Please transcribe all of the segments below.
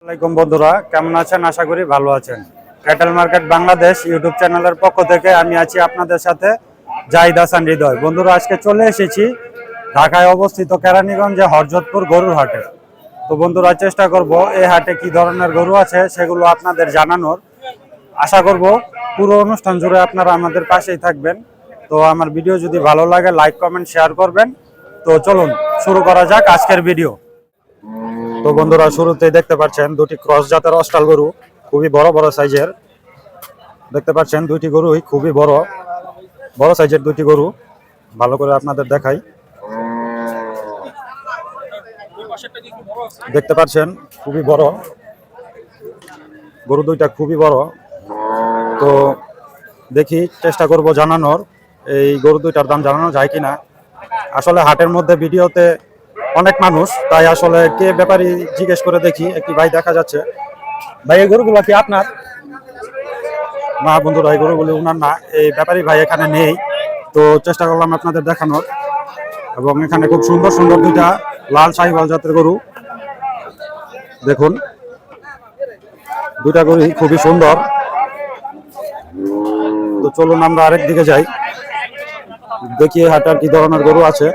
আসসালামাইকুম বন্ধুরা, কেমন আছেন? আশা করি ভালো আছেন। ক্যাটেল মার্কেট বাংলাদেশ ইউটিউব চ্যানেলের পক্ষ থেকে আমি আছি আপনাদের সাথে জাহিদ হাসান হৃদয়। বন্ধুরা, আজকে চলে এসেছি ঢাকায় অবস্থিত কেরানীগঞ্জে হরজতপুর গরুর হাটে। তো বন্ধুরা, চেষ্টা করব এই হাটে কি ধরনের গরু আছে সেগুলো আপনাদের জানানোর। আশা করব পুরো অনুষ্ঠান জুড়ে আপনারা আমাদের পাশেই থাকবেন। তো আমার ভিডিও যদি ভালো লাগে লাইক কমেন্ট শেয়ার করবেন। তো চলুন শুরু করা যাক আজকের ভিডিও। তো বন্ধুরা, শুরুতেই দেখতে পাচ্ছেন দুটি ক্রস জাতের অস্টাল গরু, খুবই বড় বড় সাইজের। দেখতে পাচ্ছেন দুইটি গরুই খুবই বড় বড় সাইজের দুইটি গরু। ভালো করে আপনাদের দেখাই। দেখতে পাচ্ছেন খুবই বড় গরু দুইটা, খুবই বড়। তো দেখি চেষ্টা করব জানানোর এই গরু দুইটার দাম জানানো যায় কিনা। আসলে হাটের মধ্যে ভিডিওতে অনেক মানুষ, তাই আসলে কে ব্যাপারী জিজ্ঞেস করে দেখি। একটি ভাই দেখা যাচ্ছে। ভাই, এই গরুগুলো কি আপনার? না বন্ধুরা, এই গরুগুলি উনার না, এই ব্যাপারী ভাই এখানে নেই। তো চেষ্টা করলাম আপনাদের দেখানোর। এবং এখানে খুব সুন্দর সুন্দর দুইটা লাল শাহিওয়াল জাতের গরু দেখুন। দুইটা গরু খুবই সুন্দর। তো চলুন আমরা আরেক দিকে যাই, দেখি হাটার কি ধরনের গরু আছে।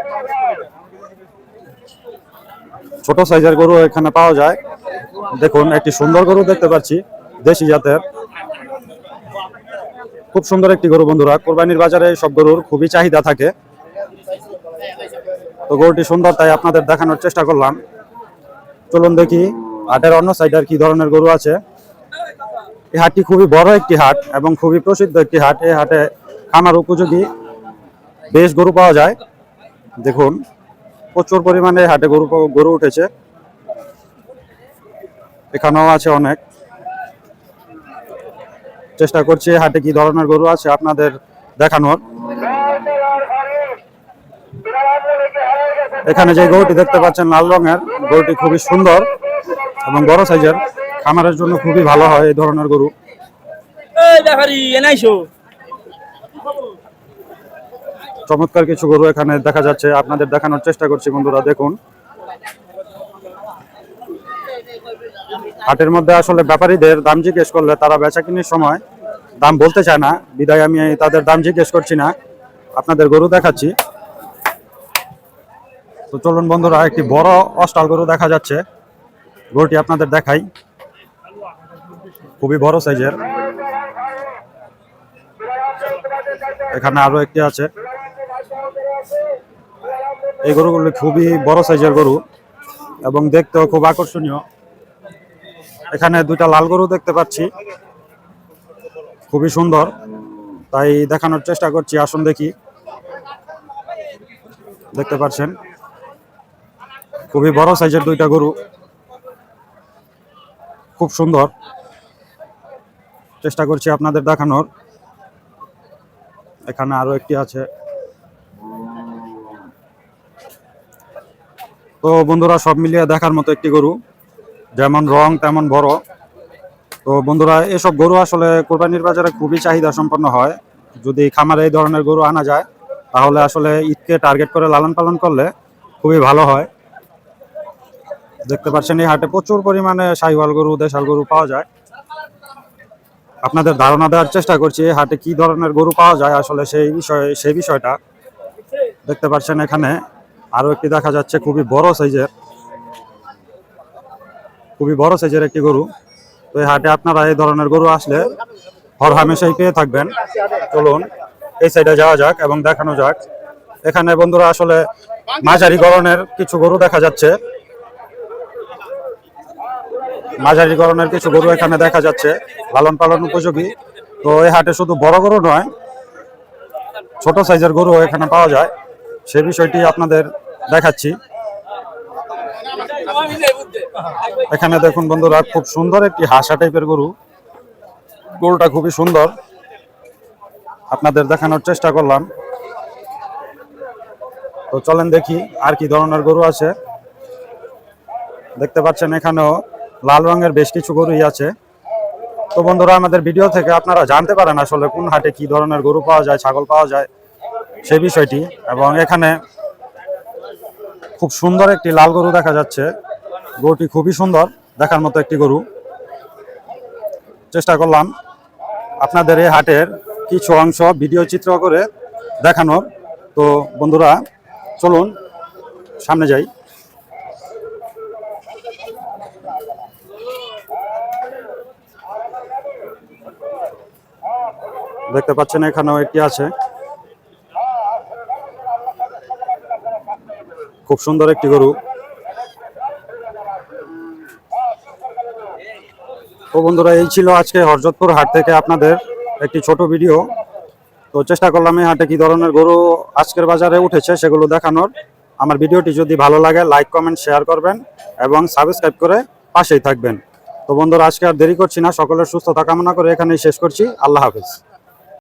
ছোট সাইজের গরু এখানে পাওয়া যায়। দেখুন, একটি সুন্দর গরু দেখতে পাচ্ছি, দেশি জাতের। খুব সুন্দর একটি গরু বন্ধুরা। কোরবানির বাজারে সব গরুর খুবই চাহিদা থাকে। তো গরুটি সুন্দর, তাই আপনাদের দেখানোর চেষ্টা করলাম। চলুন দেখি হাটের অন্য সাইডের কি ধরনের গরু আছে। এই হাটটি খুবই বড় একটি হাট এবং খুবই প্রসিদ্ধ একটি হাট। এই হাটে খামার উপযোগী বেশ গরু পাওয়া যায়। দেখুন, প্রচুর পরিমাণে হাটে গরু উঠেছে। এখানেও আছে অনেক। চেষ্টা করছি হাটে কি ধরনের গরু আছে আপনাদের দেখানোর। এখানে যে গরুটি দেখতে পাচ্ছেন লাল রঙের, গরুটি খুবই সুন্দর এবং বড় সাইজের। খামারের জন্য খুবই ভালো হয় এই ধরনের গরু। চমৎকার কিছু গরু এখানে দেখা যাচ্ছে, আপনাদের দেখানোর চেষ্টা করছি বন্ধুরা। দেখুন, হাটের মধ্যে আসলে ব্যাপারীদের দাম জিজ্ঞেস করলে তারা বেচা কিনির সময় দাম বলতে চায় না, বিদায় আমি তাদের দাম জিজ্ঞেস করছি না, আপনাদের গরু দেখাচ্ছি। তো চলুন বন্ধুরা, একটি বড় অস্টাল গরু দেখা যাচ্ছে। গরুটি আপনাদের দেখাই, খুবই বড় সাইজের। এখানে আরো একটি আছে। এই গরুগুলি খুবই বড় সাইজের গরু এবং দেখতেও খুব আকর্ষণীয়। এখানে দুইটা লাল গরু দেখতে পাচ্ছি, খুবই সুন্দর, তাই দেখানোর চেষ্টা করছি। আসুন দেখি। দেখতে পাচ্ছেন খুবই বড় সাইজের দুইটা গরু, খুব সুন্দর। চেষ্টা করছি আপনাদের দেখানোর। এখানে আরো একটি আছে। তো বন্ধুরা, সব মিলিয়ে দেখার মতো একটি গরু, যেমন রং তেমন বড়। তো বন্ধুরা, এসব গরু আসলে কোরবানির বাজারে খুবই চাহিদা সম্পন্ন হয়। যদি খামারে এই ধরনের গরু আনা যায় তাহলে আসলে ঈদকে টার্গেট করে লালন পালন করলে খুবই ভালো হয়। দেখতে পাচ্ছেন এই হাটে প্রচুর পরিমাণে শাহিওয়াল গরু, দেশাল গরু পাওয়া যায়। আপনাদের ধারণা দেওয়ার চেষ্টা করছি এই হাটে কি ধরনের গরু পাওয়া যায় আসলে সেই বিষয়টা। দেখতে পাচ্ছেন এখানে আরো একটি দেখা যাচ্ছে, খুবই বড় সাইজের একটি গরু। তো এই হাটে আপনারা এই ধরনের গরু আসলে হর হামেশাই পেয়ে থাকবেন। চলুন এই সাইডে যাওয়া যাক এবং দেখানো যাক। এখানে বন্ধুরা আসলে মাঝারি গড়নের কিছু গরু দেখা যাচ্ছে। মাঝারি গড়নের কিছু গরু এখানে দেখা যাচ্ছে, লালন পালন উপযোগী। তো এই হাটে শুধু বড় গরু নয়, ছোট সাইজের গরু এখানে পাওয়া যায়, সে বিষয়টি আপনাদের দেখাচ্ছি। এখানে দেখুন বন্ধুরা, খুব সুন্দর একটি হাসা টাইপের গরুটা খুবই সুন্দর, আপনাদের দেখানোর চেষ্টা করলাম। তো চলেন দেখি আর কি ধরনের গরু আছে। দেখতে পাচ্ছেন এখানেও লাল রঙের বেশ কিছু গরুই আছে। তো বন্ধুরা, আমাদের ভিডিও থেকে আপনারা জানতে পারেন আসলে কোন হাটে কি ধরনের গরু পাওয়া যায়, ছাগল পাওয়া যায় সেই বিষয়টি। এবং এখানে খুব সুন্দর একটি লাল গরু দেখা যাচ্ছে, গরুটি খুবই সুন্দর দেখার মতো একটি গরু। চেষ্টা করলাম আপনাদের এই হাটের কিছু অংশ ভিডিও চিত্র করে দেখানোর। তো বন্ধুরা চলুন সামনে যাই। দেখতে পাচ্ছেন এখানেও একটি আছে, খুব সুন্দর একটি গরু। তো বন্ধুরা এই ছিল আজকে হরজতপুর হাট থেকে আপনাদের একটি ছোট ভিডিও। তো চেষ্টা করলাম এই হাটে কি ধরনের গরু আজকের বাজারে উঠেছে সেগুলো দেখানোর। আমার ভিডিওটি যদি ভালো লাগে লাইক কমেন্ট শেয়ার করবেন এবং সাবস্ক্রাইব করে পাশেই থাকবেন। তো বন্ধুরা আজকে আর দেরি করছি না, সকলের সুস্থতা কামনা করে এখানেই শেষ করছি। আল্লাহ হাফেজ।